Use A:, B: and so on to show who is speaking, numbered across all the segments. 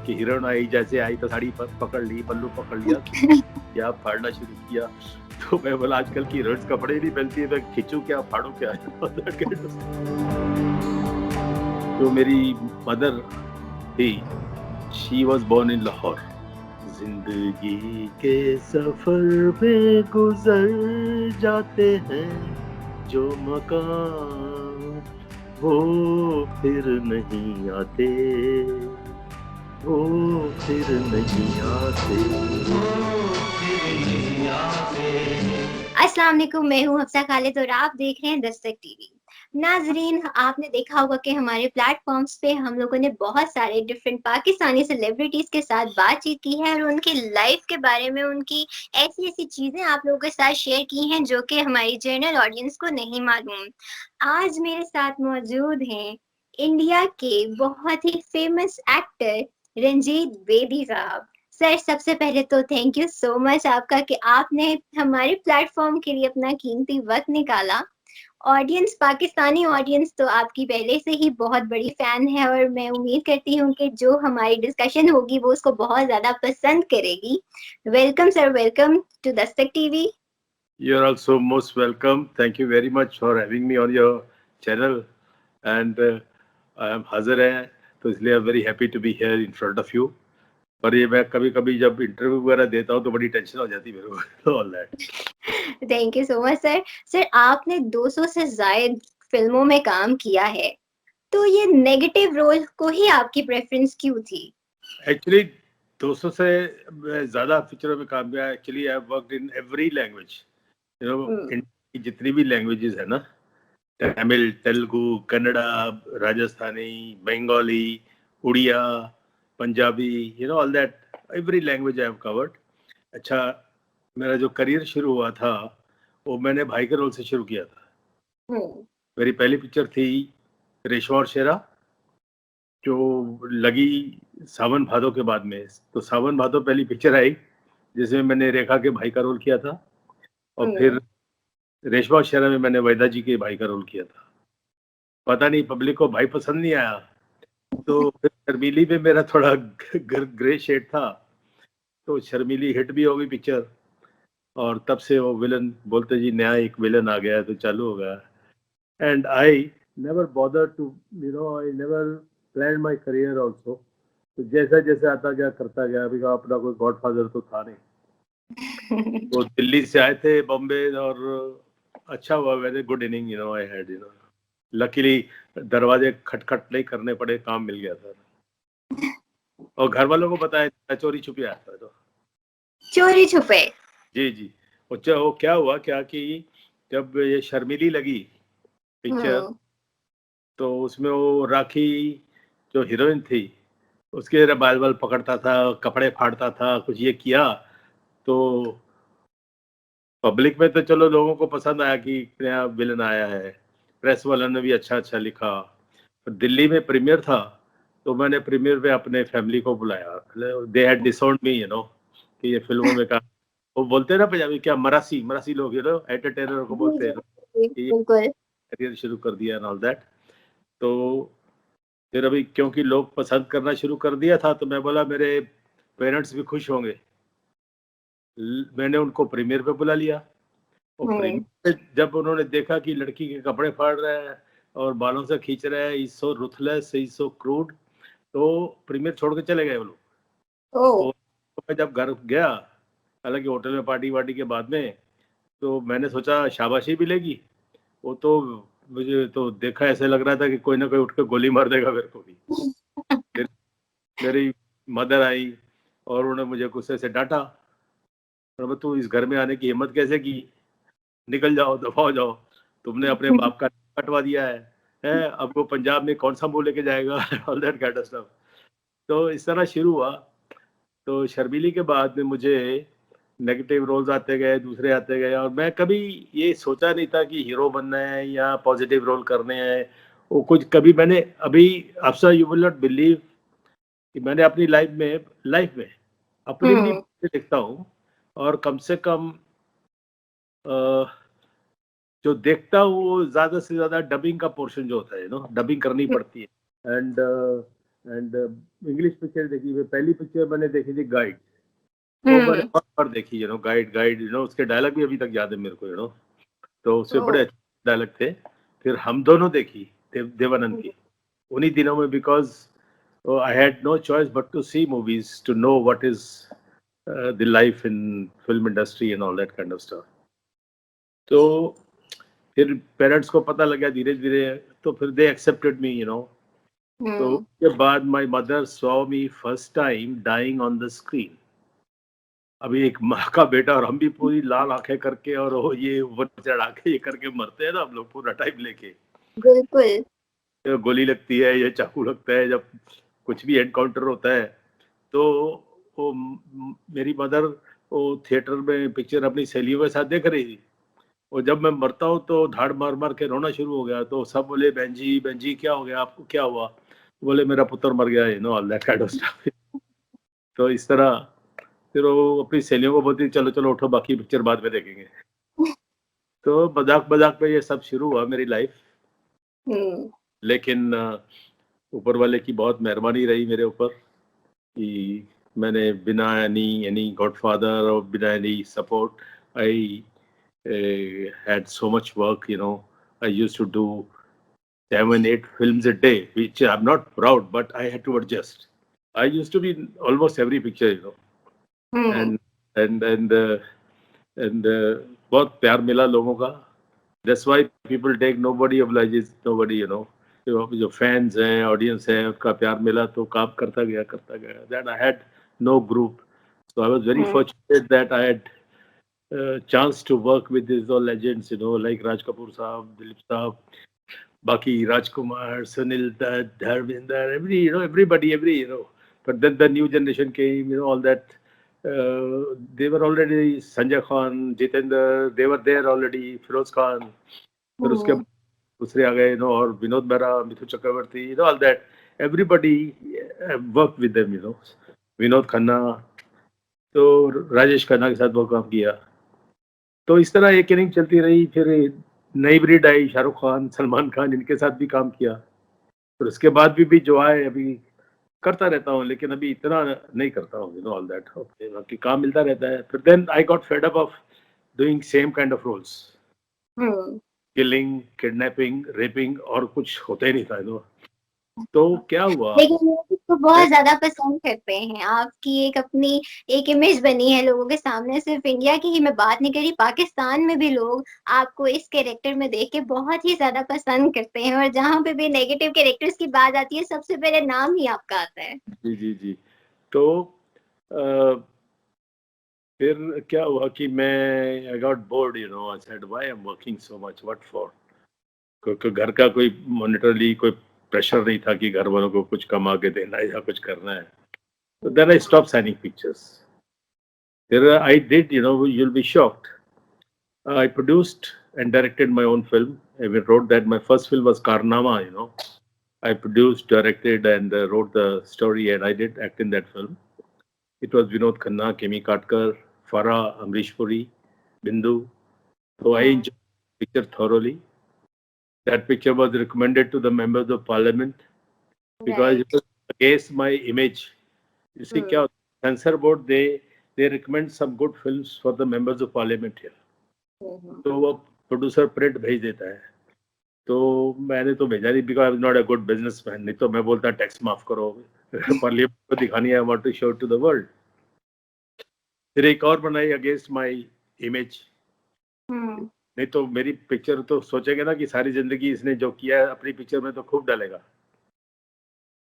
A: कि हीरोइन आई, जैसे आई तो साड़ी पकड़ ली, पल्लू पकड़ लिया, या फाड़ना शुरू किया। तो मैं बोला आजकल की हीरोइन्स कपड़े ही नहीं पहनती है, तो खींचूं क्या, फाड़ू क्या। जो मेरी मदर थी, she was born in Lahore. जिंदगी के सफर में गुजर जाते हैं जो मकाम, वो फिर नहीं आते, वो फिर नहीं आते।
B: अस्सलाम वालेकुम, मैं हूँ हफ्सा खालिद और आप देख रहे हैं दस्तक टीवी। नाजरीन, आपने देखा होगा कि हमारे प्लेटफॉर्म्स पे हम लोगों ने बहुत सारे डिफरेंट पाकिस्तानी सेलिब्रिटीज के साथ बातचीत की है और उनकी लाइफ के बारे में, उनकी ऐसी ऐसी चीजें आप लोगों के साथ शेयर की हैं जो कि हमारी जनरल ऑडियंस को नहीं मालूम। आज मेरे साथ मौजूद हैं इंडिया के बहुत ही फेमस एक्टर रंजीत बेदी साहब। सर, सबसे पहले तो थैंक यू सो मच आपका कि आपने हमारे प्लेटफॉर्म के लिए अपना कीमती वक्त निकाला। ऑडियंस, पाकिस्तानी ऑडियंस तो आपकी पहले से ही बहुत बड़ी फैन है और मैं उम्मीद करती हूँ कि जो हमारी डिस्कशन होगी वो उसको बहुत ज्यादा पसंद करेगी। Welcome sir, welcome to Dastak TV.
A: You're also most welcome. Thank you very much for having me on your channel. And I am हाजिर है, तो इसलिए I'm very happy to be here in front of you. पर ये मैं कभी कभी जब इंटरव्यू वगैरह देता हूँ तो बड़ी टेंशन हो जाती है मेरे को। All that.
B: Thank you so much sir. Sir, आपने 200 से ज्यादा फिल्मों में काम किया है, तो ये नेगेटिव रोल को ही आपकी प्रेफरेंस क्यों थी?
A: एक्चुअली 200 से ज्यादा पिक्चरों में काम किया। Actually I worked in every language, you know, India की जितनी भी लैंग्वेजेस है ना, Tamil, Telugu, Kannada, Rajasthani, Bengali, Oriya, Punjabi, you know, all that, every language I have covered. अच्छा, मेरा जो करियर शुरू हुआ था वो मैंने भाई के रोल से शुरू किया था। मेरी पहली पिक्चर थी रेशमा और शेरा, जो लगी सावन भादो के बाद में। तो सावन भादो पहली पिक्चर आई जिसमें मैंने रेखा के भाई का रोल किया था, और फिर रेशमा और शेरा में मैंने वैदा जी के भाई का रोल किया था। पता नहीं पब्लिक को भाई पसंद नहीं आया, तो फिर शर्मीली में मेरा थोड़ा ग्रे शेड था, तो शर्मीली हिट भी हो गई पिक्चर, और तब से वो विलन बोलते जी नया एक विलन आ गया है, तो चालू हो गया। And I never bother to, you know, I never plan my career also. तो जैसा जैसा आता गया करता गया। अभी का अपना कोई गॉडफादर तो था नहीं। वो दिल्ली से आए थे बॉम्बे, और अच्छा हुआ, very good inning, you know, I had, you know, luckily दरवाजे खटखट नहीं करने पड़े, काम मिल गया था। और घर वालों को बताया चोरी छुपी आया था। तो
B: चोरी छुपे।
A: जी जी। वो क्या हुआ क्या कि जब ये शर्मीली लगी पिक्चर, तो उसमें वो राखी जो हीरोइन थी, उसके बाल बाल पकड़ता था, कपड़े फाड़ता था, कुछ ये किया। तो पब्लिक में तो चलो लोगों को पसंद आया कि नया विलन आया है, प्रेस वालों ने भी अच्छा अच्छा लिखा। तो दिल्ली में प्रीमियर था, तो मैंने प्रीमियर पे अपने फैमिली को बुलाया। They had disowned me, you know, कि ये फिल्मों में का, वो बोलते हैं ना पंजाबी, क्या मरासी मरासी लोग, यू नो, एंटरटेनर को बोलते हैं कि ये
B: बिल्कुल।
A: करियर शुरू कर दिया एंड ऑल दैट। तो फिर अभी क्योंकि लोग पसंद करना शुरू कर दिया था, तो मैं बोला मेरे पेरेंट्स भी खुश होंगे। मैंने उनको प्रीमियर पे बुला लिया, और प्रीमियर पे जब उन्होंने देखा कि लड़की के कपड़े फाड़ रहा है और बालों से खींच रहा है, is so ruthless, is so crude, तो प्रीमियर छोड़ के चले गए वो लोग। तो मैं जब घर गया, हालांकि होटल में पार्टी वार्टी के बाद में, तो मैंने सोचा शाबाशी मिलेगी। वो तो मुझे तो देखा ऐसे लग रहा था कि कोई ना कोई उठ के गोली मार देगा मेरे को भी। फिर मेरी मदर आई और उन्होंने मुझे गुस्से से डांटा, और तू इस घर में आने की हिम्मत कैसे की, निकल जाओ, दफा हो जाओ, तुमने अपने बाप का कटवा दिया है, अब वो पंजाब में कौन सा मुंह लेके जाएगा। All that kind of stuff. तो इस तरह शुरू हुआ। तो शर्मीली के बाद में मुझे नेगेटिव रोल्स आते गए, दूसरे आते गए, और मैं कभी ये सोचा नहीं था कि हीरो बनना है या पॉजिटिव रोल करने हैं। वो कुछ कभी मैंने अभी, अफसर, यू विल नॉट बिलीव कि मैंने अपनी लाइफ में अपनी भी देखता हूँ, और कम से कम जो देखता हूँ वो ज्यादा से ज्यादा डबिंग का पोर्शन जो होता है, नो, डबिंग करनी पड़ती है। एंड एंड इंग्लिश पिक्चर देखी। पहली पिक्चर मैंने देखी थी गाइड, वो मैंने बहुत बार देखी, गाइड गाइड, उसके डायलॉग भी अभी तक याद है मेरे को, तो उससे बड़े अच्छे डायलॉग थे। फिर हम दोनों देखी देवानंद की उन्हीं दिनों में, because I had no choice but to see movies to know what is the life in film industry and all that kind of stuff. तो फिर पेरेंट्स को पता लगा धीरे धीरे, तो फिर दे एक्सेप्टेड मी, तो उसके बाद my mother saw me first time dying on the screen. अभी एक माँ का बेटा और हम भी पूरी लाल आंखें करके और वो ये ऊपर चढ़ा के ये करके मरते हैं ना हम लोग पूरा टाइम लेके।
B: बिल्कुल।
A: गोली लगती है या चाकू लगता है, जब कुछ भी एनकाउंटर होता है, तो वो मेरी मदर वो थिएटर में पिक्चर अपनी सहेलियों के साथ देख रही थी, और जब मैं मरता हूँ तो धाड़ मार मार के रोना शुरू हो गया। तो सब बोले बहन जी क्या हो गया आपको, क्या हुआ? बोले मेरा पुत्र मर गया, all that kind of stuff. तो इस तरह फिर वो अपनी सहेलियों को बोलती चलो चलो उठो, बाकी पिक्चर बाद में देखेंगे। तो मजाक मजाक में ये सब शुरू हुआ मेरी लाइफ। लेकिन ऊपर वाले की बहुत मेहरबानी रही मेरे ऊपर कि मैंने बिना एनी गॉडफादर और बिना any support, I had so much work, I used to do 7-8 films a day, which I'm not proud, but I had to adjust. I used to be in almost every picture, and and बहुत प्यार मिला लोगों का। That's why people take, nobody obliges nobody, जो fans हैं, audience हैं, उसका प्यार मिला तो काम करता गया। That I had no group, so I was very fortunate that I had chance to work with these all legends, like Raj Kapoor साहब, दिलीप साहब, बाकी राजकुमार, Sunil Dutt, Dharminder, everybody, but then the new generation came, all that. They were already Sanjay Khan, Jitendra, they were there already, Feroz Khan, फिर उसके दूसरे आ गए, और Vinod Mehra, Mithun Chakraborty, all that. Everybody worked with them, Vinod Khanna, तो राजेश खन्ना के साथ बहुत काम किया। तो इस तरह एक इनिंग चलती रही। फिर नई ब्रीड आई, शाहरुख खान, सलमान खान, इनके साथ भी काम किया। फिर उसके बाद भी जो आए अभी करता रहता हूँ, लेकिन अभी इतना नहीं करता हूँ, ऑल दैट। ओके, बाकी काम मिलता रहता है। फिर then I got fed up of doing same kind of roles, killing, kidnapping, raping, और कुछ होता ही नहीं था। तो क्या हुआ,
B: लेकिन लोग इसको बहुत ज्यादा पसंद करते हैं। आपकी एक अपनी एक इमेज बनी है लोगों के सामने, सिर्फ इंडिया की ही मैं बात नहीं करी, पाकिस्तान में भी लोग आपको इस कैरेक्टर में देख के बहुत ही ज्यादा पसंद करते हैं, और जहाँ पे भी नेगेटिव कैरेक्टर्स की बात आती है सबसे पहले नाम ही आपका आता है।
A: जी। तो फिर क्या हुआ कि मैं I got bored, I said why I am working so much, what for. क्योंकि घर का कोई मॉनिटरली कोई प्रेशर नहीं था कि घर वालों को कुछ कमा के देना है या कुछ करना है। तो then I stop signing pictures. फिर I did, you'll be shocked, I produced and directed my own film. I wrote that. My first film was Karnama, I produced, directed, and wrote the story, and I did act in that film. It was Vinod Khanna, Kemi Katkar, Farah, Amrish Puri, Bindu. So I enjoyed the picture thoroughly. That picture was recommended to the members of parliament because it was against my image. You see, क्या censor board, they recommend some good films for the members of parliament here. तो वो producer print भेज देता है। तो मैंने तो भेजा नहीं, because I was not a good businessman. नहीं तो मैं बोलता टैक्स माफ करो, पार्लियामेंट को दिखानी है, I want to show to the world. फिर एक और बनाई अगेंस्ट माय इमेज। नहीं तो मेरी पिक्चर तो सोचेंगे ना कि सारी जिंदगी इसने जो किया है अपनी पिक्चर में तो खूब डालेगा।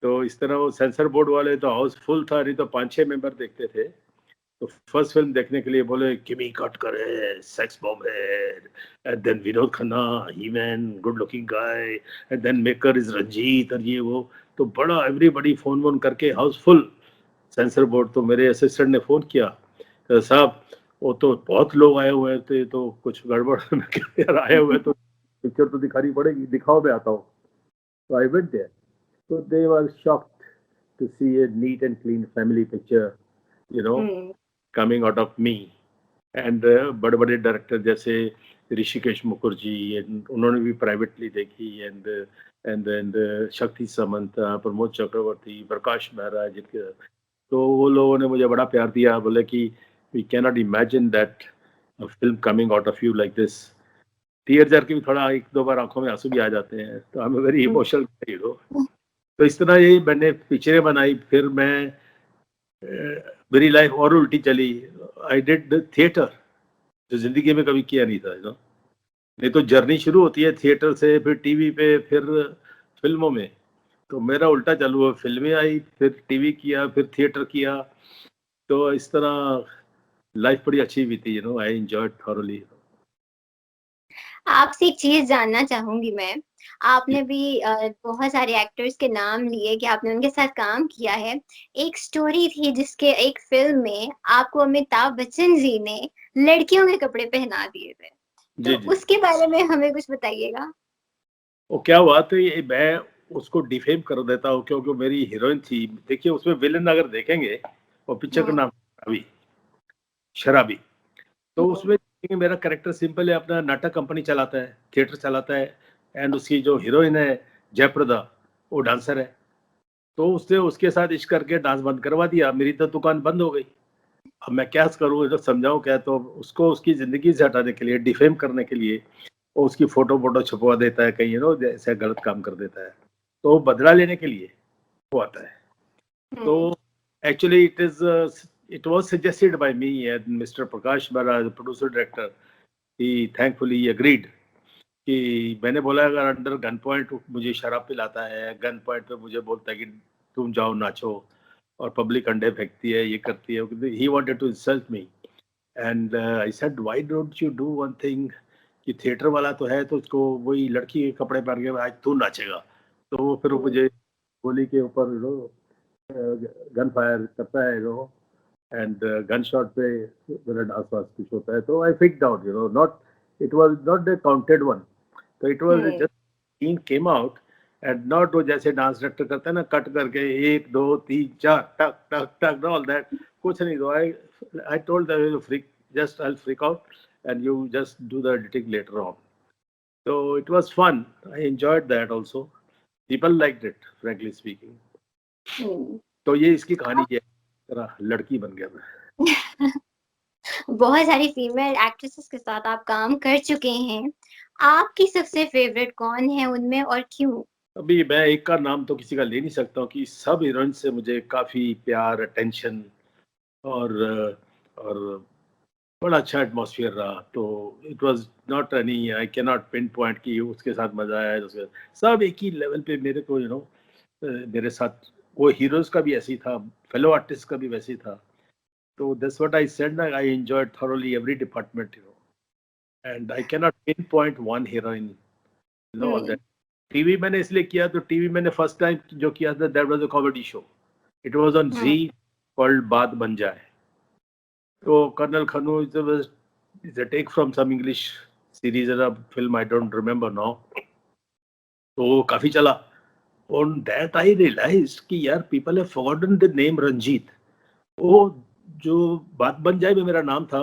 A: तो इस तरह वो सेंसर बोर्ड वाले तो हाउसफुल था, नहीं तो 5-6 मेंबर देखते थे। तो फर्स्ट फिल्म देखने के लिए बोले किमी कटकर है, सेक्स बॉम्ब है, and then Vinod Khanna, he man, good looking guy, and then maker is Ranjeet, और ये वो। तो बड़ा एवरीबॉडी फोन करके हाउसफुल सेंसर बोर्ड। तो मेरे असिस्टेंट ने फोन किया, तो साहब वो तो बहुत लोग आए हुए थे, तो कुछ गड़बड़ मैं कहा, यार आए हुए तो पिक्चर तो दिखानी पड़ेगी, दिखाओ मैं आता हूँ। तो I went there, so they were shocked to see a neat and clean family picture, coming out of me. And बड़े बड़े डायरेक्टर जैसे ऋषिकेश मुखर्जी, उन्होंने भी प्राइवेटली देखी, एंड एंड शक्ति समंत, प्रमोद चक्रवर्ती, प्रकाश मेहरा, जिनके तो वो लोगों ने मुझे बड़ा प्यार दिया, बोले कि we can not imagine that a film coming out of you like this. टीयर जार के भी थोड़ा एक दो बार आंखों में आंसू भी आ जाते हैं, तो I am very emotional hero. तो इस तरह यही मैंने पिक्चरें बनाई। फिर मैं मेरी लाइफ और उल्टी चली। आई डिड थिएटर, जो जिंदगी में कभी किया नहीं था, यू नो। नहीं तो जर्नी शुरू होती है थिएटर से, फिर टीवी पे, फिर फिल्मों में। तो मेरा उल्टा चालू हुआ, फिल्में आई, फिर टीवी किया, फिर थिएटर किया। तो इस तरह लाइफ बड़ी अच्छी बीती, you know. I enjoyed thoroughly.
B: आपसे एक चीज जानना चाहूंगी मैं। आपने भी बहुत सारे एक्टर्स के नाम लिए कि आपने उनके साथ काम किया है। एक स्टोरी थी जिसके एक फिल्म में आपको अमिताभ बच्चन जी ने लड़कियों के कपड़े पहना दिए थे, तो
A: जी जी।
B: उसके बारे में हमें कुछ बताइएगा।
A: वो क्या हुआ, तो ये मैं उसको डिफेम कर देता हूँ क्योंकि वो मेरी हीरोइन थी। देखिए उसमें विलन अगर देखेंगे, वो पिक्चर का
B: हम्म।
A: नाम शराबी। शराबी। तो
B: हम्म।
A: उसमें देखिए मेरा कैरेक्टर सिंपल है, अपना नाटक कंपनी चलाता है, थिएटर चलाता है। एंड उसकी जो हीरोइन है जयप्रदा, वो डांसर है। तो उसने उसके साथ इश्क करके डांस बंद करवा दिया, मेरी तो दुकान बंद हो गई। अब मैं क्या करूँ, तो समझाऊँ क्या? तो उसको उसकी ज़िंदगी से हटाने के लिए, डिफेम करने के लिए, वो उसकी फ़ोटो छपवा देता है कहीं, यू नो, ऐसा गलत काम कर देता है। तो वो बदला लेने के लिए वो आता है। तो
B: hmm.
A: Actually it was suggested by me and Mr. Prakash Mehra, the producer director. He thankfully agreed कि मैंने बोला अगर अंडर गन पॉइंट मुझे शराब पिलाता है, गन पॉइंट पे मुझे बोलता है कि तुम जाओ नाचो, और पब्लिक अंडे फेंकती है, ये करती है। He wanted to insult me. And I said why don't you do one thing, कि थिएटर वाला तो है, तो उसको वही लड़की के कपड़े पहन के आज तू नाचेगा। तो वो फिर मुझे गोली के ऊपर, यू नो, गन फायर करता है, you know. And gun shot पे मेरा आसपास कुछ होता है, तो I fixed out, you know, not, it was not the counted one. तो it was
B: hmm.
A: Just scene came out. And not वो जैसे डांस डायरेक्टर करते हैं ना, कट करके एक दो तीन चार टक टक टक ऑल दैट, कुछ नहीं। तो I told the freak, just I freak out and you just do the editing later on. So it was fun. I enjoyed that also. People liked it, frankly speaking.
B: हम्म।
A: तो ये इसकी कहानी है, तरह लड़की बन गया मैं।
B: बहुत सारी फीमेल एक्ट्रेसेस के साथ आप काम कर चुके हैं। आपकी सबसे फेवरेट कौन है उनमें और क्यों?
A: अभी मैं एक का नाम तो किसी का ले नहीं सकता हूँ, कि सब हीरोइन से मुझे काफ़ी प्यार, अटेंशन, और और बड़ा अच्छा एटमॉस्फेयर रहा। तो it was not any, I can not pin point कि उसके साथ मज़ा आया, उसके सब एक ही लेवल पे मेरे को, यू नो, मेरे साथ। वो हीरोज़ का भी ऐसे ही था, फेलो आर्टिस्ट का भी वैसे ही था। तो दैट्स व्हाट आई सेड, ना, I enjoyed thoroughly every department, you know. And I can not pin point one heroine, you know, all
B: hmm.
A: That. TV मैंने इसलिए किया, तो टीवी मैंने फर्स्ट टाइम जो किया था, that was a comedy show. It was on
B: hmm.
A: Zee, called बात बन जाए। तो colonel Khannu is a take from some English series or a film, I don't remember now. तो वो काफ़ी चला। On that I realized कि यार people have forgotten the name Ranjit. वो जो बात बन जाए में मेरा नाम था,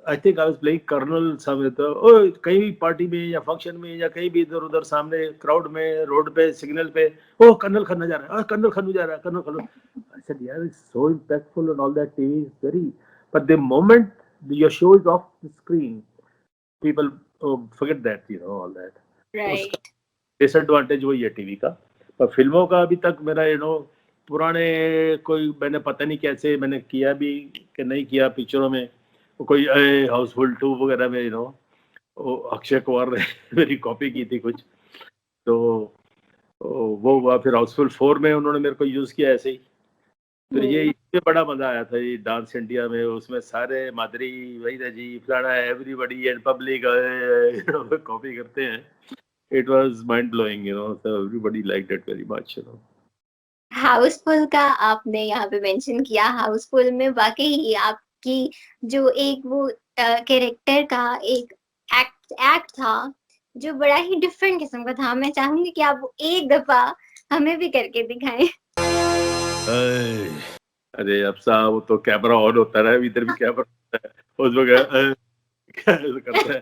A: I think I was playing colonel सामने। तो ओ कहीं भी पार्टी में या फंक्शन में या कहीं भी इधर उधर सामने क्राउड में, रोड पे, सिग्नल पे, ओ कर्नल खन्ना जा रहा है, कर्नल खन्नू जा रहा है, कर्नल खन्नू। आई सेड यार it's so impactful and all that, TV is very, but the moment your show is of the screen, people forget that, you know, all that. तो उसका
B: राइट।
A: डिसएडवांटेज वही है TV का। पर फिल्मों का अभी तक मेरा, यू नो, पुराने कोई मैंने पता नहीं कैसे मैंने किया भी कि नहीं किया पिक्चरों में। वो कोई हाउसफुल 2 वगैरह में, यू नो, वो अक्षय कुमार ने मेरी कॉपी की थी कुछ। तो वो हुआ, फिर हाउसफुल 4 में उन्होंने मेरे को यूज़ किया ऐसे ही। तो ये
B: हम्म।
A: इसमें बड़ा मज़ा आया था, ये डांस इंडिया में। उसमें सारे माधुरी, वहीदा जी, फलाना, एवरीबॉडी एंड पब्लिक कॉपी करते हैं। It was mind blowing, you know. So everybody liked it very much, you know.
B: Housefull का आपने यहाँ पे मेंशन किया। हाउसफुल में वाकई ही आपकी जो एक वो कैरेक्टर का एक एक्ट था जो बड़ा ही डिफरेंट किस्म का था। मैं चाहूंगी कि आप वो एक दफा हमें भी करके दिखाएं।
A: अरे अब साहब, वो तो कैमरा ऑन होता है, इधर भी कैमरा होता है, उस वक्त क्या करता है,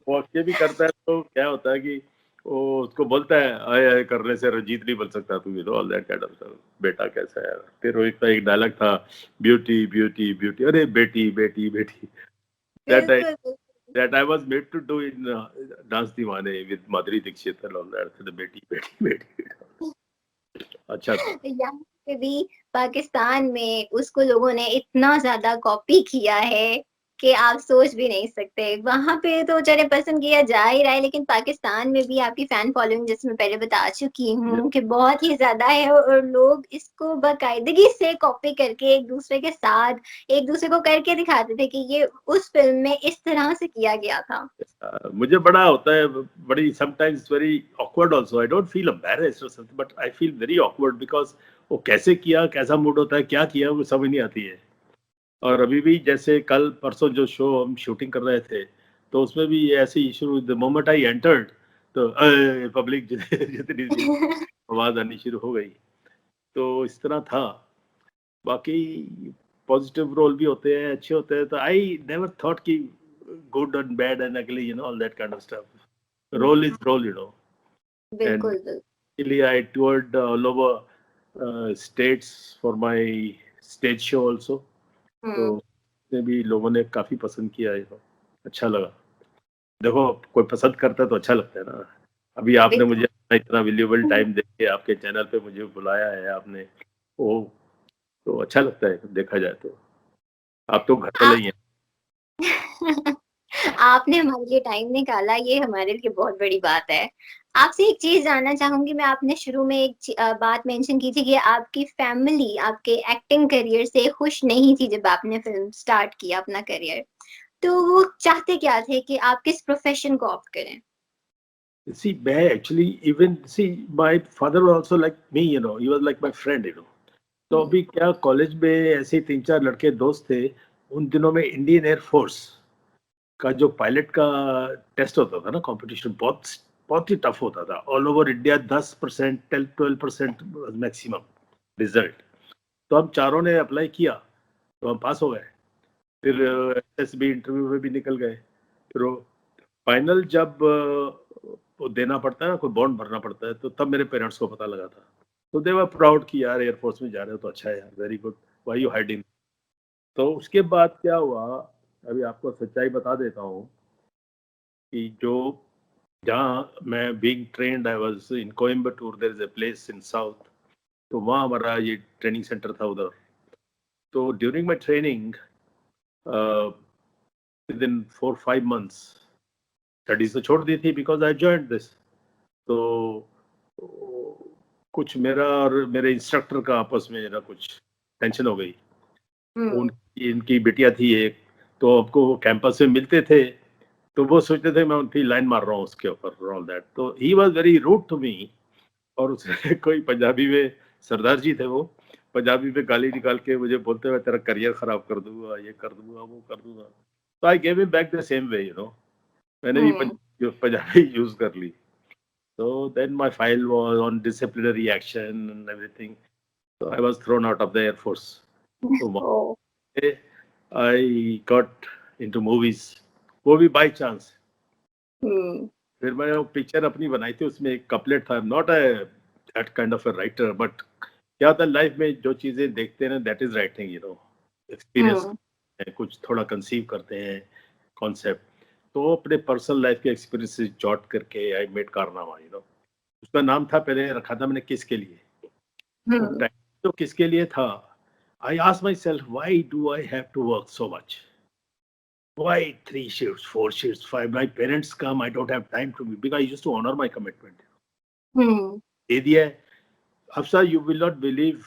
A: वो अक्षय भी करता है। तो क्या होता है कि वो उसको बोलता है आए आए करने से रंजीत नहीं बन सकता तू, you know all that kind of stuff, बेटा कैसा है। फिर वो एक डायलॉग था, ब्यूटी ब्यूटी ब्यूटी, अरे बेटी बेटी बेटी, दैट
B: बिल्कुल बिल्कुल।
A: that I was made to do in Dance Deewane with Madhuri Dixit and all that. The बेटी बेटी बेटी, अच्छा था।
B: यहाँ पे भी पाकिस्तान में उसको लोगों ने इतना ज्यादा कॉपी किया है कि आप सोच भी नहीं सकते। वहां पे तो चले पसंद किया जा ही रहा है, लेकिन पाकिस्तान में भी आपकी फैन फॉलोइंग, जैसे मैं पहले बता चुकी हूँ, कि बहुत ही ज्यादा है और लोग इसको बाकायदगी से कॉपी करके एक दूसरे के साथ एक दूसरे को करके दिखाते थे कि ये उस फिल्म में इस तरह से किया गया था।
A: मुझे बड़ा होता है, बड़ी sometimes very awkward also. I don't feel embarrassed और something, but I feel very awkward because वो कैसे किया, कैसा मूड होता है, क्या किया, वो समझ नहीं आती है। और अभी भी जैसे कल परसों जो शो हम शूटिंग कर रहे थे, तो उसमें भी ऐसे issue, the moment I entered तो पब्लिक जितनी सी आवाज आनी शुरू हो गई। तो इस तरह था। बाकी पॉजिटिव रोल भी होते हैं, अच्छे होते हैं, तो आई नेवर थॉट कि good and bad and ugly, you know all that kind of stuff. Role is role, you know. And
B: बिल्कुल बिल्कुल।
A: really I toured all over states for my stage show also. तो उसमें भी लोगों ने काफी पसंद किया है, अच्छा लगा। देखो कोई पसंद करता है तो अच्छा लगता है ना। अभी आपने मुझे इतना वैल्यूएबल टाइम दे के आपके चैनल पे मुझे बुलाया है आपने, वो तो अच्छा लगता है देखा जाए तो। आप तो घर वाले ही हैं।
B: आपने हमारे लिए टाइम निकाला, ये हमारे लिए बहुत बड़ी बात है। आपसे एक चीज जानना चाहूंगी मैं, आपने शुरू में एक बात मेंशन की थी कि आपकी फैमिली आपके एक्टिंग करियर से खुश नहीं थी जब आपने फिल्म स्टार्ट किया अपना करियर, तो वो चाहते क्या थे कि आप किस प्रोफेशन को ऑप्ट करें?
A: See, मैं actually even see my father was also like me, you know, he was like my friend, you know. तो अभी क्या कॉलेज में ऐसे 3-4 लड़के दोस्त थे, उन दिनों में इंडियन एयर फोर्स का जो पायलट का टेस्ट होता था ना, कंपटीशन बहुत बहुत ही टफ होता था। All over India 10%, 12% maximum result. तो हम चारों ने अप्लाई किया, तो हम पास हो गए। फिर एसएसबी इंटरव्यू में भी निकल गए। फिर वो फाइनल जब वो देना पड़ता है ना, कोई बॉन्ड भरना पड़ता है, तो तब मेरे पेरेंट्स को पता लगा था। तो दे वर प्राउड कि यार एयरफोर्स में जा रहे हो तो अच्छा है यार, very good, why you hiding. तो उसके बाद क्या हुआ, अभी आपको सच्चाई बता देता हूँ कि जो जहाँ मैं being trained, I was in Coimbatore, there is a place in south, तो वहाँ हमारा ये ट्रेनिंग सेंटर था उधर। तो during my training within 4-5 months studies तो छोड़ दी थी बिकॉज आई जॉइंड दिस। तो कुछ मेरा और मेरे इंस्ट्रक्टर का आपस में ना कुछ टेंशन हो गई। उनकी इनकी बिटिया थी एक, तो आपको वो कैंपस में मिलते थे, तो वो सोचते थे मैं उनकी लाइन मार रहा हूँ उसके ऊपर ऑल दैट। तो he was very rude to me. और उसने कोई पंजाबी में, सरदार जी थे वो, पंजाबी में गाली निकाल के मुझे बोलते हुए तेरा करियर खराब कर दूंगा, ये कर दूंगा, वो कर दूंगा। तो I gave him back the same way, you know. मैंने भी पंजाबी यूज कर ली। So then my file was on disciplinary action and everything. So I was thrown out of the Air Force. So
B: oh!
A: I got into movies. वो भी by chance.
B: हुँ।
A: फिर मैंने वो picture अपनी बनाई थी, उसमें एक कपलेट था, not a that kind of a writer, but क्या होता है लाइफ में जो चीजें देखते हैं ना, that is writing, you know. Experience कुछ थोड़ा कंसीव करते हैं कॉन्सेप्ट, तो अपने पर्सनल लाइफ के एक्सपीरियंस जॉट करके आई मेड कारनामा, यू नो। उसका नाम था, पहले रखा था मैंने किसके लिए। वो टाइम तो किसके लिए था। I ask myself why do I have to work so much, why 3 shifts 4 shifts 5, my parents come, I don't have time to be, because I used to honor my commitment। दे दिया है। अब sir you will not believe,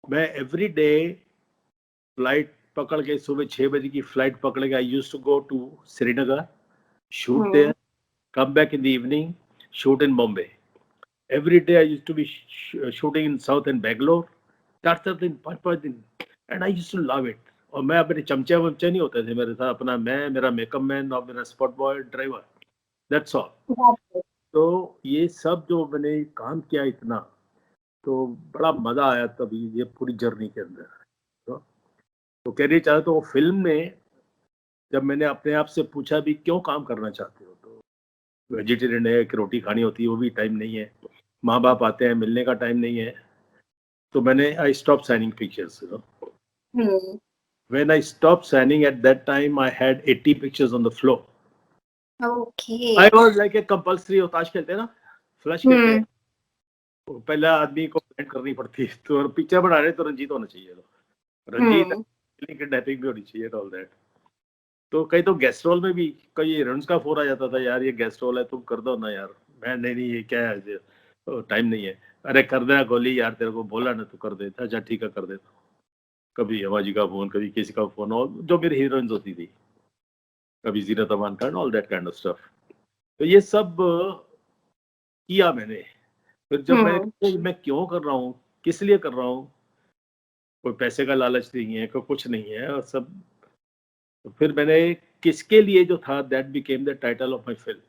A: मैं every day flight पकड़ के, सुबह 6 बजे की फ्लाइट पकड़ के, I used to go to Srinagar, shoot there, come back in the evening, shoot in Bombay। Every day I used to be shooting in South and Bangalore, 4-4 दिन, 5-5 दिन, and I used to love it। और मैं अपने चमचे वमचे नहीं होते थे मेरे साथ, अपना मैं, मेरा मेकअप मैन और मेरा spot boy driver, that's all. तो ये सब जो मैंने काम किया इतना, तो बड़ा मजा आया तभी ये पूरी जर्नी के अंदर। तो कहना चाहे तो वो फिल्म में जब मैंने अपने आप से पूछा भी क्यों काम करना चाहते हो, तो वेजिटेरियन है कि रोटी खानी होती है वो भी टाइम नहीं है, माँ बाप आते हैं मिलने का टाइम नहीं है, तो मैंने आई stop signing pictures you know.
B: Hmm.
A: When I stopped signing at that time, I had 80 pictures on the floor.
B: Okay.
A: I was like a compulsory वो ताश खेलते हैं ना, फ्लश कहते हैं, तो पहला आदमी को पेंट करनी पड़ती है, तो पिक्चर बना रहे तो रंजीत होना चाहिए, रंजीत किडनैपिंग भी होनी चाहिए, ऑल दैट। तो कई तो गेस्ट रोल में भी कई रन का फोन आ जाता था, यार ये गेस्ट रोल है तुम कर दो ना यार, मैं नहीं ये क्या है, टाइम नहीं है, अरे कर देना गोली यार, तेरे को बोला ना, तू कर दे, अच्छा ठीक है कर देता हूँ। कभी अम्माजी का फोन, कभी किसी का फोन, और जो मेरी हीरोइंस होती थी, कभी Zeenat Aman Khan, all that kind of stuff. तो ये सब किया मैंने। फिर जब मैं क्यों कर रहा हूँ, किस लिए कर रहा हूँ, कोई पैसे का लालच नहीं है, कोई कुछ नहीं है, और सब। तो फिर मैंने किसके लिए जो था, that became the title of my film.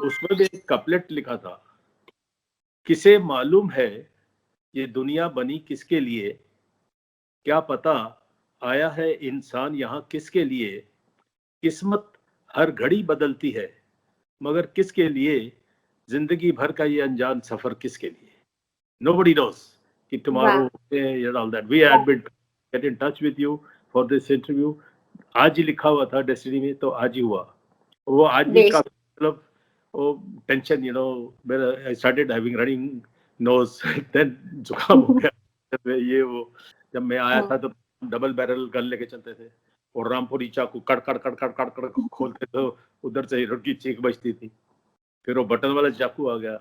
A: उसमें भी एक कपलेट लिखा था, किसे मालूम है ये दुनिया बनी किसके लिए, क्या पता आया है इंसान यहाँ किसके लिए, किस्मत हर घड़ी बदलती है मगर किसके लिए, जिंदगी भर का ये अनजान सफर किसके लिए। Nobody knows कि tomorrow and all that. We had been get in touch with you for this interview. आज ही लिखा हुआ था डेस्टिनी में, तो आज ही हुआ। वो आज भी काफी मतलब वो टेंशन, यू नो, मेरा I started having running nose, then जुकाम हो गया, ये वो। जब मैं आया था तो डबल बैरल गन लेके चलते थे, और रामपुरी चाकू कड़ कड़ कड़ कड़ कड़ कड़ खोलते तो उधर से हीरो की चीख बजती थी। फिर वो बटन वाला चाकू आ गया,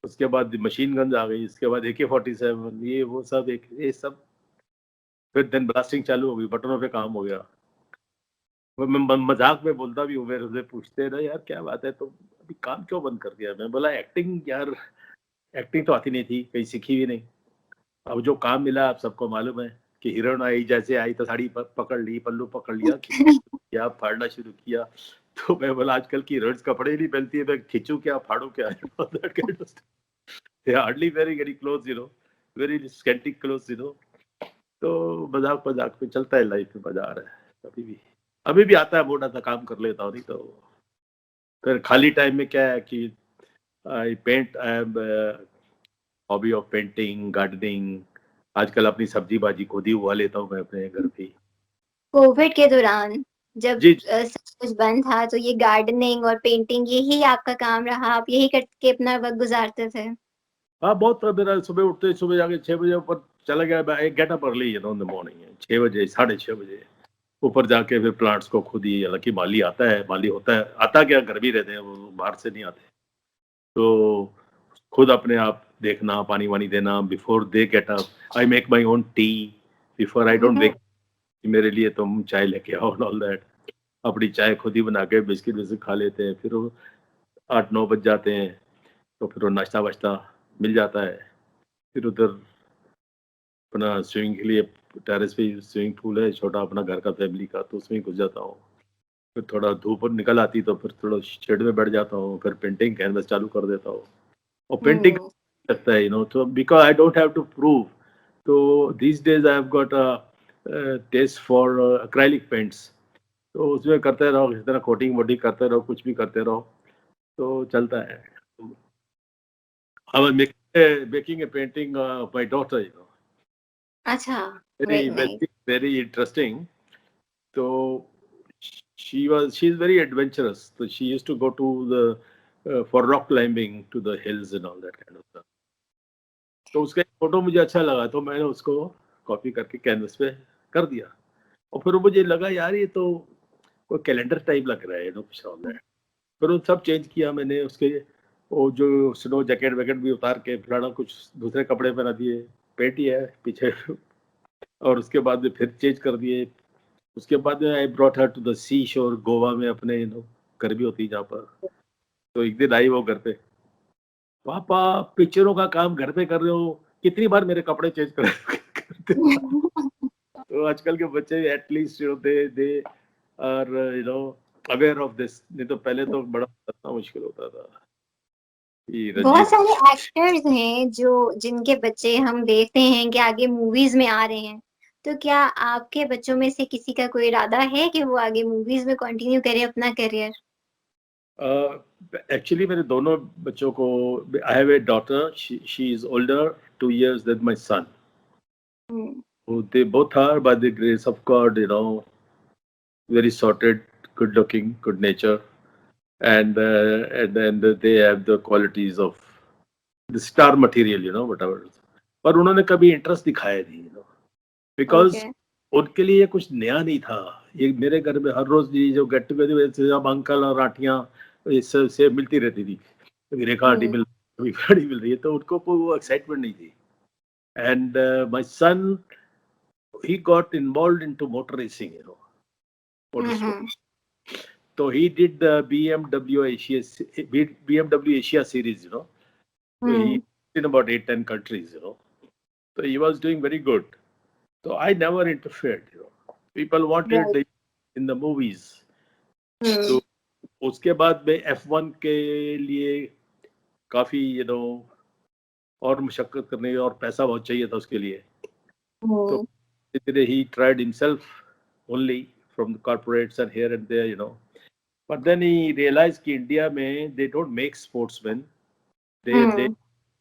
A: उसके बाद मशीन गन्स आ गई, इसके बाद AK-47, ये वो सब, एक ये सब। फिर देन ब्लास्टिंग चालू हो गई, बटनों पे काम हो गया। मैं मजाक में बोलता भी हूँ, मेरे से पूछते हैं ना, यार क्या बात है, तो अभी काम क्यों बंद कर दिया। मैं बोला एक्टिंग, यार एक्टिंग तो आती नहीं थी, कहीं सीखी भी नहीं। अब जो काम मिला आप सबको मालूम है कि हीरोइन आई, जैसे आई तो साड़ी पकड़ ली, पल्लू पकड़ लिया, क्या फाड़ना शुरू किया। तो मैं बोला आजकल की हीरोइंस कपड़े ही नहीं पहनती है, मैं खींचू क्या, फाड़ू क्या, they are hardly wearing any clothes, you know, very scanty clothes, you know। तो मजाक मजाक में चलता है, लाइफ में मजा आ रहा है। अभी भी आता है, मोटा सा काम कर लेता हूँ, नहीं तो फिर खाली टाइम में क्या है कि I paint, I am hobby of painting, gardening. आजकल अपनी सब्जी बाजी खुद ही उगा लेता हूँ मैं अपने घर पे।
B: कोविड के दौरान जब
A: जी
B: सब कुछ बंद था, तो ये गार्डनिंग और पेंटिंग यही आपका काम रहा, आप यही करके अपना वक्त गुजारते थे?
A: हाँ, बहुत। मेरा सुबह उठते, सुबह जाके 6 बजे ऊपर चला गया, मैं get up early in the morning, 6 बजे, 6:30 बजे ऊपर जाके फिर प्लांट्स को खुद ही, हालांकि माली आता है, माली होता है, आता क्या, घर भी रहते हैं वो, बाहर से नहीं आते, तो खुद अपने आप देखना, पानी वानी देना, before they get up I make my own T, before I don't wake, मेरे लिए तुम चाय लेके आओ, ऑल दैट। अपनी चाय खुद ही बना के बिस्किट विस्किट खा लेते हैं, फिर 8-9 बज जाते हैं, तो फिर वो नाश्ता वाश्ता मिल जाता है। फिर उधर अपना स्विमिंग के लिए टेरेस पे स्विमिंग पूल है छोटा अपना घर का फैमिली का, तो उसमें घुस जाता हूँ। फिर थोड़ा धूप निकल आती तो फिर थोड़ा शेड में बैठ जाता हूँ, फिर पेंटिंग कैनवस चालू कर देता हूँ, और पेंटिंग लगता है, यू नो, तो because I don't have to prove, तो this days I have got a test for acrylic paints, तो उसमें करते रहो, इस तरह कोटिंग वोटिंग करते रहो, कुछ भी करते रहो, तो चलता है। I was making a painting of my daughter, you know,
B: अच्छा,
A: वेरी वेरी वेरी इंटरेस्टिंग। तो she's very adventurous, so she used to go to the for rock climbing to the hills and all that kind of stuff। तो उसका एक photo मुझे अच्छा लगा, तो मैंने उसको कॉपी करके कैनवस पे कर दिया, और फिर मुझे लगा यार ये तो कोई कैलेंडर टाइप लग रहा है, यू नो, कुछ और है। फिर वो सब चेंज किया मैंने, उसके वो जो स्नो जैकेट वैकेट भी उतार के फलाना कुछ दूसरे कपड़े पहना दिए, पेट ही है पीछे, और उसके बाद में फिर चेंज कर दिए। उसके बाद में I brought her to the sea shore, Goa में अपने, यू नो, घर भी होती है जहाँ पर। तो एक दिन आई वो घर पे, पापा पिक्चरों का काम घर पे कर रहे हो, कितनी बार मेरे कपड़े चेंज करते हो? तो आजकल के बच्चे at least you know they are you know aware of this, नहीं तो पहले तो बड़ा मुश्किल होता था।
B: बहुत सारे एक्टर्स हैं जो जिनके बच्चे हम देखते हैं कि आगे मूवीज में आ रहे हैं, तो क्या आपके बच्चों में से किसी का कोई इरादा है कि वो आगे मूवीज में कंटिन्यू करे अपना करियर?
A: एक्चुअली मेरे दोनों बच्चों को, I have a daughter, she is older 2 years than my son.
B: Hmm,
A: So they both are, by the grace of God, very sorted, good looking, good nature, and then they have the qualities of the star material, whatever. पर उन्होंने कभी interest दिखाया नहीं, because
B: okay.
A: उनके लिए कुछ नया नहीं था। ये मेरे घर में हर रोज ये जो गेट टुगेदर, अब अंकल और आंटियां इससे मिलती रहती थी, कभी रेखा आंटी
B: हम्म,
A: मिल, कभी गाड़ी मिल रही है, तो उनको वो एक्साइटमेंट नहीं थी। And my son, he got involved into motor racing, motorsport.
B: Hmm,
A: So he did the BMW Asia series, So he
B: hmm,
A: in about 8-10 countries, So he was doing very good. So I never interfered, People wanted
B: right.
A: in the movies.
B: हम्म,
A: तो उसके बाद में F1 के लिए काफी, और मशक्कत करने और पैसा बहुत चाहिए था उसके लिए। तो
B: हम्म,
A: धीरे he tried himself only from the corporates and here and there, But then he realized कि इंडिया में they don't make sportsmen, they they
B: hmm,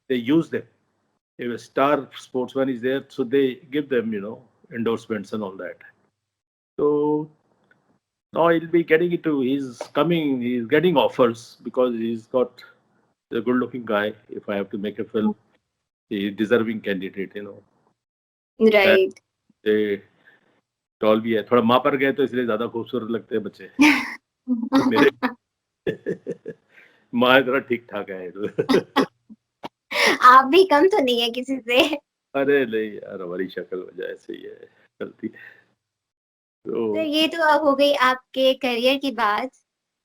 A: they use them. If a star sportsman is there, so they give them, endorsements and all that. So now he'll be getting into, he's getting offers because he's got a good looking guy. If I have to make a film, he's deserving candidate, And
B: right.
A: they tall भी है, थोड़ा माँ पर गए तो इसलिए ज्यादा खूबसूरत लगते हैं बच्चे। मेरे माँ थोड़ा ठीक ठाक है।
B: आप भी कम तो नहीं है किसी से।
A: अरे नहीं यार, हमारी शक्ल वजह ऐसे ही है, चलती है।
B: तो
A: तो
B: ये तो अब हो गई आपके करियर की बात,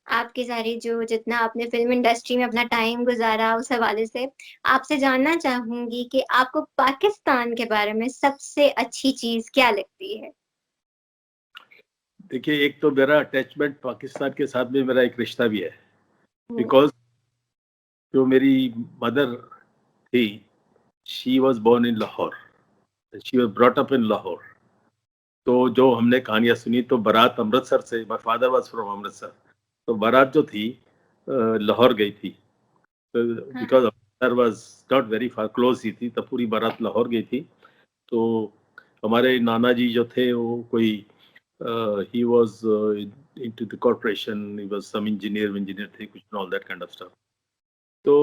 B: आपकी सारी जो जितना आपने फ़िल्म इंडस्ट्री में अपना टाइम गुज़ारा उस हवाले से। आपसे जानना चाहूँगी कि आपको पाकिस्तान के बारे में सबसे अच्छी चीज़ क्या लगती है?
A: देखिए, एक तो मेरा अटैचमेंट पाकिस्तान के साथ में मेरा एक रिश्ता भी है,
B: हुँ,
A: बिकॉज जो मेरी मदर थी, she was born in Lahore, she was brought up in Lahore. तो जो हमने कहानियां सुनी, तो बारात अमृतसर से, my father was from Amritsar, तो बारात जो थी लाहौर गई थी,
B: हाँ,
A: because Amritsar was not very far, close ही थी, तो पूरी बारात लाहौर गई थी। तो हमारे नाना जी जो थे वो कोई, he was into the corporation, he was some engineer थे कुछ, all that kind of stuff. तो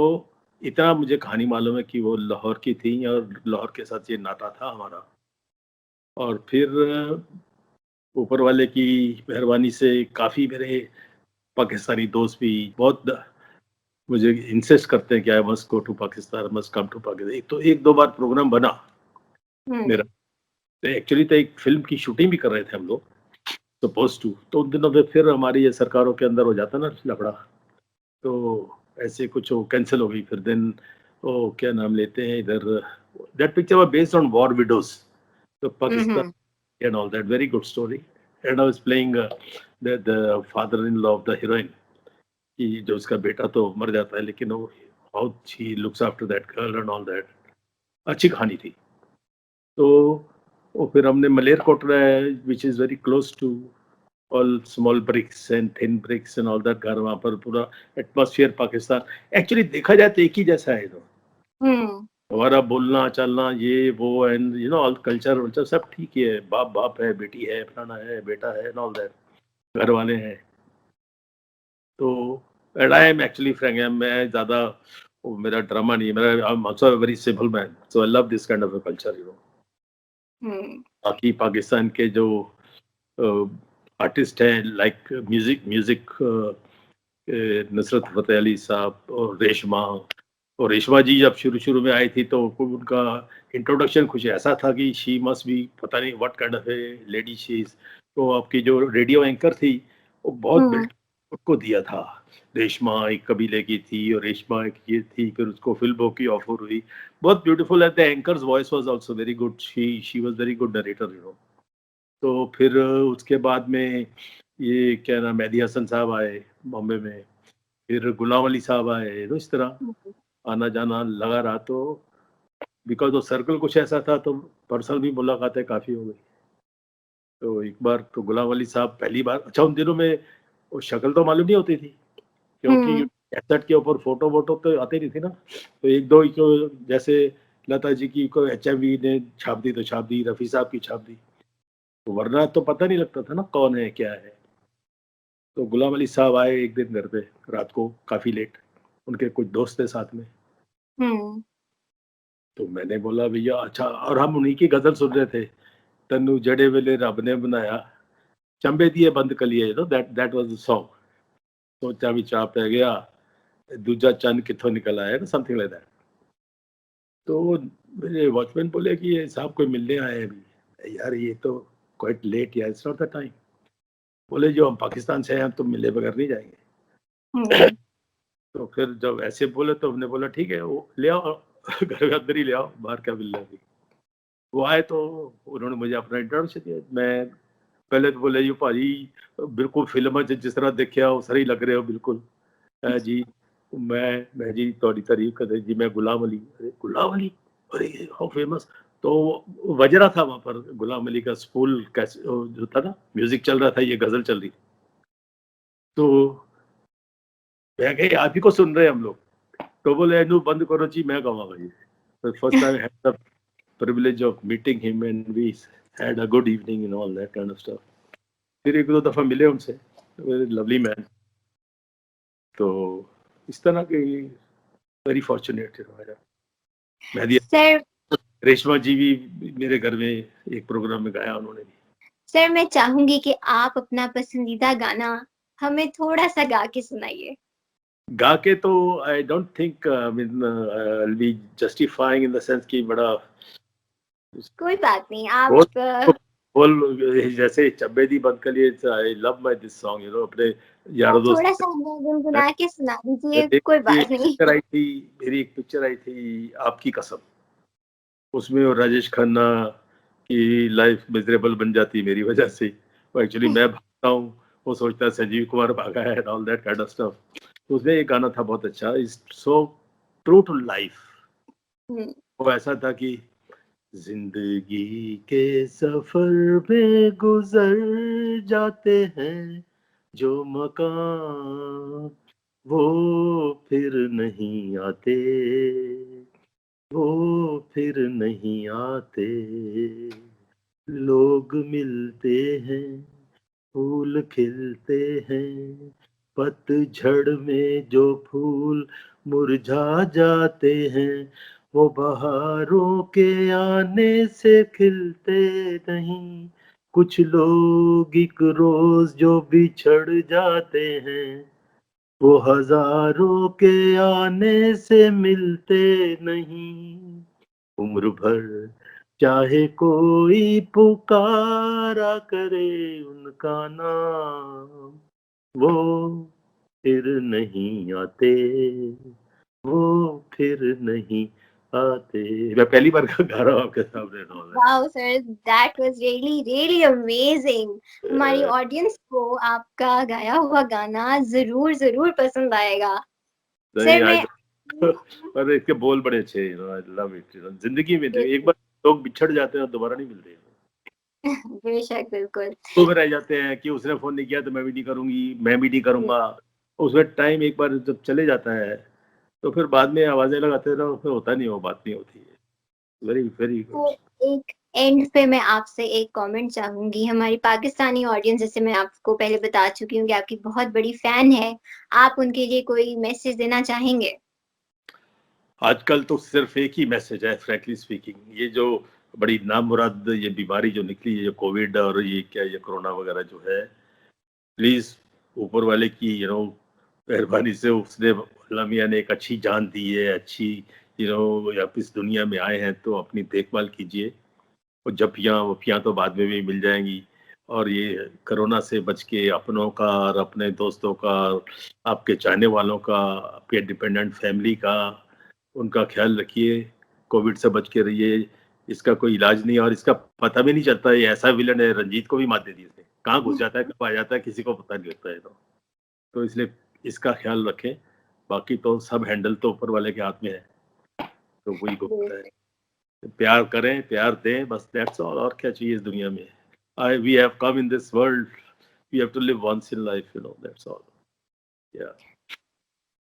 A: इतना मुझे कहानी मालूम है कि वो लाहौर की थी और लाहौर के साथ ये नाता था हमारा। और फिर ऊपर वाले की मेहरबानी से काफ़ी मेरे पाकिस्तानी दोस्त भी बहुत मुझे इंसिस्ट करते हैं कि I must go to Pakistan, must come to Pakistan. एक तो एक दो बार प्रोग्राम बना मेरा,
B: हुँ,
A: तो एक्चुअली तो एक फिल्म की शूटिंग भी कर रहे थे हम लोग, सपोज टू। तो उन दिनों में फिर हमारी ये सरकारों के अंदर हो जाता ना लफड़ा, तो ऐसे कुछ वो कैंसिल हो गई। फिर देन वो क्या नाम लेते हैं इधर, that picture was based on war widows, तो
B: हुँ,
A: पाकिस्तान
B: हुँ,
A: and all that. Very good story. And I was playing the father-in-law of the heroine. कि जो उसका बेटा तो मर जाता है, लेकिन वो how she looks after that girl and all that. अच्छी कहानी थी। तो वो फिर हमने Malerkotla, which is very close to all small bricks and thin bricks and all that, घर वहाँ पर पूरा एटमॉस्फेयर पाकिस्तान एक्चुअली देखा जाए तो एक ही जैसा है।
B: हुँ,
A: हमारा बोलना चलना ये वो एंड ऑल कल्चर वल्चर सब ठीक ही है, बाप बाप है, बेटी है, फलाना है, बेटा है एंड ऑल दैट, घर वाले हैं। तो and I am actually frank, मैं ज़्यादा वो मेरा ड्रामा नहीं है, मेरा I am also a very simple man, so I love this kind of a culture,
B: हुँ,
A: बाकी पाकिस्तान के जो आर्टिस्ट हैं, like music music Nusrat Fateh Ali Sahab और रेशमा, और रेशमा जी जब शुरू शुरू में आई थी तो उनका इंट्रोडक्शन कुछ ऐसा था कि शी मस्ट बी, पता नहीं what kind of A lady she is. तो आपकी जो रेडियो एंकर थी वो बहुत
B: हुँ,
A: बिल्ट उसको दिया था। रेशमा एक कबीले की थी और रेशमा एक ये थी, फिर उसको फिल्मों की ऑफर हुई, बहुत ब्यूटीफुल है। The anchors voice was also very good, she was very good narrator, तो फिर उसके बाद में ये क्या नाम, मेहदी हसन साहब आए बॉम्बे में, फिर गुलाम अली साहब आए, तो इस तरह
B: हुँ,
A: आना जाना लगा रहा। तो बिकॉज वो सर्कल कुछ ऐसा था, तो पर्सनल भी मुलाकातें काफ़ी हो गई। तो एक बार तो गुलाम अली साहब पहली बार, अच्छा उन दिनों में वो शक्ल तो मालूम नहीं होती थी, क्योंकि कैसेट के ऊपर फोटो वोटो तो आती नहीं थी ना, तो एक दो को जैसे लता जी की को HMV ने छाप दी तो छाप दी, रफी साहब की छाप दी, तो वरना तो पता नहीं लगता था ना कौन है क्या है। तो गुलाम अली साहब आए एक दिन घर पे रात को काफी लेट, उनके कुछ दोस्त थे साथ में, तो मैंने बोला भैया अच्छा, और हम उन्हीं की गजल सुन रहे थे, तन्नू जड़े वेले रब ने बनाया, चंबे दिए बंद कलिए, you know that was the song. सोचा भी चाह पै गया, दूजा चंद किथों निकल आया, समथिंग लाइक दैट। तो मेरे वॉचमैन बोले कि ये साहब कोई मिलने आए हैं अभी। यार ये तो क्वाइट लेट, यार इट्स नॉट द टाइम। बोले जो हम पाकिस्तान से हैं हम तो मिले बगैर नहीं जाएंगे। तो फिर जब ऐसे बोले तो हमने बोला ठीक है, वो ले आओ घर के अंदर ही ले आओ, बाहर क्या मिलना है। वो आए तो उन्होंने मुझे अपना इंट्रोडक्शन दिया। मैं पहले तो बोले ये भाजी बिल्कुल फिल्म जिस तरह देखिया उस तरह ही लग रहे हो बिल्कुल। जी मैं जी थोड़ी तारीफ कर जी, मैं गुलाम अली। अरे गुलाम अली, अरे हाउ फेमस। तो बज रहा था वहां पर गुलाम अली का स्कूल कैसे जो था ना, म्यूजिक चल रहा था, ये गजल चल रही। तो मैं कही आप ही को सुन रहे हैं हम लोग। तो बोले अनु बंद करो जी, मैं गाऊंगा जी। तो first time had the privilege of meeting him and we had a good evening and all that kind of stuff. फिर एक दो दफा मिले उनसे, लवली मैन। तो इस तरह की वेरी फॉर्चुनेट है। मेहदी
B: सर
A: रेशमा जी भी मेरे घर में एक प्रोग्राम में गाया उन्होंने भी।
B: सर मैं चाहूंगी कि आप अपना पसंदीदा गाना हमें थोड़ा सा गा के सुनाइए।
A: गा के तो I don't think be justifying in the sense कि बड़ा
B: कोई बात नहीं, आप
A: बहुत बोल जैसे चब्बे दी बंद कर लिए। I love my this song, you know, अपने यारों
B: थोड़ा
A: दोस्त।
B: सा हमें गुनगुना के सुना दीजिए,
A: मेरी
B: कोई
A: एक
B: बात नहीं।
A: पिक्चर आई थी, मेरी एक पिक्चर आई थी आपकी कसम, उसमें वो राजेश खन्ना की लाइफ मिजरेबल बन जाती मेरी वजह से। वो एक्चुअली मैं भागता हूँ, वो सोचता है संजीव कुमार भागा है, all that kind of stuff. तो उसमें एक गाना था बहुत अच्छा, is so true to life. वो ऐसा था कि जिंदगी के सफर में गुजर जाते हैं जो मकाम, वो फिर नहीं आते, वो फिर नहीं आते। लोग मिलते हैं, फूल खिलते हैं, पतझड़ में जो फूल मुरझा जाते हैं, वो बहारों के आने से खिलते नहीं। कुछ लोग एक रोज जो बिछड़ जाते हैं, वो हजारों के आने से मिलते नहीं। उम्र भर चाहे कोई पुकारा करे उनका नाम, वो फिर नहीं आते, वो फिर नहीं आते। मैं पहली बार गा रहा हूँ आपके सामने।
B: Wow sir, that was really really amazing. हमारी ऑडियंस को आपका गाया हुआ गाना जरूर जरूर पसंद आएगा।
A: नहीं
B: सर
A: आई
B: मैं
A: पर इसके बोल बड़े अच्छे, you know, I love it. जिंदगी में तो एक बार लोग बिछड़ जाते हैं और दोबारा नहीं मिलते।
B: बेशक बिल्कुल।
A: तो रह जाते हैं कि उसने फोन नहीं किया तो मैं भी नहीं करूंगी, मैं भी नहीं करूंगा। उसमें टाइम एक बार जब चले जाता है तो फिर बाद में आवाजें लगाते रहो, फिर होता नहीं, वो बात नहीं होती है। Very very good.
B: तो एक एंड पे मैं आपसे एक कमेंट चाहूंगी। हमारी पाकिस्तानी ऑडियंस, जैसे मैं आपको पहले बता चुकी हूँ कि आपकी बहुत बड़ी फैन है, आप उनके लिए कोई मैसेज देना चाहेंगे?
A: आजकल तो सिर्फ एक ही मैसेज है, फ्रैंकली स्पीकिंग, ये जो बड़ी नामुराद ये बीमारी जो निकली है, ये कोविड और ये क्या ये कोरोना वगैरह जो है, प्लीज ऊपर वाले की यू नो मेहरबानी से उसने अल्लाह मियाँ ने एक अच्छी जान दी है, अच्छी यू नो आप इस दुनिया में आए हैं तो अपनी देखभाल कीजिए। और जपियाँ वपियाँ तो बाद में भी मिल जाएंगी। और ये कोरोना से बच के अपनों का और अपने दोस्तों का, आपके चाहने वालों का, आपके डिपेंडेंट फैमिली का, उनका ख्याल रखिए। कोविड से बच के रहिए। इसका कोई इलाज नहीं है और इसका पता भी नहीं चलता। ये ऐसा विलन है, रंजीत को भी मार दे दी इसने, कहाँ घुस जाता है कब आ जाता है किसी को पता नहीं लगता है। तो इसलिए इसका ख्याल रखें। बाकी तो सब हैंडल तो ऊपर वाले के हाथ में है, तो वही को पता है। प्यार करें, प्यार दें, बस दैट्स ऑल। और क्या चाहिए इस दुनिया में। I we have come in this world, we have to live once in life, you know, that's all. या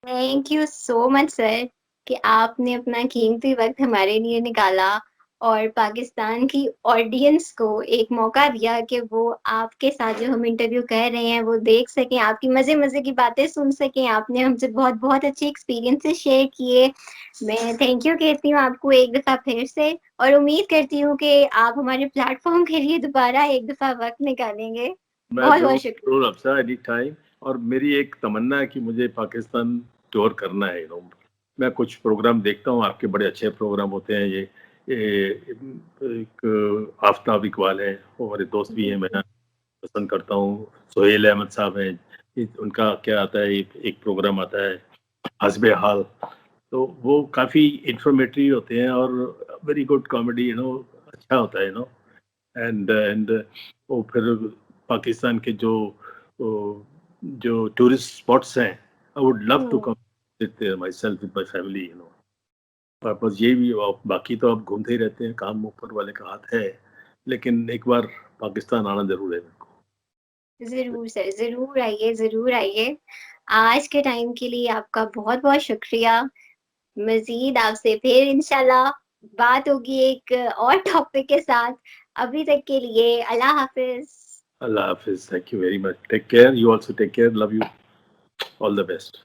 B: thank you so much sir कि आपने अपना कीमती वक्त हमारे लिए निकाला और पाकिस्तान की ऑडियंस को एक मौका दिया कि वो आपके साथ जो हम इंटरव्यू कर रहे हैं वो देख सकें, आपकी मजे मजे की बातें सुन सकें। आपने हमसे बहुत बहुत अच्छे एक्सपीरियंसेस शेयर किए। मैं थैंक यू कहती हूँ आपको एक दफा फिर से, और उम्मीद करती हूँ कि आप हमारे प्लेटफॉर्म के लिए दोबारा एक दफा वक्त निकालेंगे।
A: मैं
B: बहुत बहुत
A: जरूर
B: शुक्रिया।
A: जरूर अफसा, एनी टाइम। और मेरी एक तमन्ना है कि मुझे पाकिस्तान टूर करना है, मैं कुछ प्रोग्राम देखता हूँ, आपके बड़े अच्छे प्रोग्राम होते हैं। ये एक आफ्ताब इकबाल है, वो हमारे दोस्त भी हैं, मैं पसंद करता हूँ। सोहेल अहमद साहब हैं, उनका क्या आता है, एक प्रोग्राम आता है हस्बे हाल, तो वो काफ़ी इंफॉर्मेटिव होते हैं और वेरी गुड कॉमेडी, अच्छा होता है, एंड वो फिर पाकिस्तान के जो टूरिस्ट स्पॉट्स हैं, I would love to
B: hmm,
A: come visit there myself with my family, और बस ये भी, और बाकी तो आप घूमते ही रहते हैं, काम ऊपर वाले का हाथ है, लेकिन एक बार पाकिस्तान आना जरूर है मेरे को।
B: जरूर सर, जरूर आइए, जरूर आइए। आज के टाइम के लिए आपका बहुत बहुत शुक्रिया। मजीद आपसे फिर इंशाल्लाह बात होगी एक और टॉपिक के साथ। अभी तक के लिए अल्लाह हाफिज।
A: अल्लाह हाफिज, thank you very much, take care, you also take care, love you, all the best.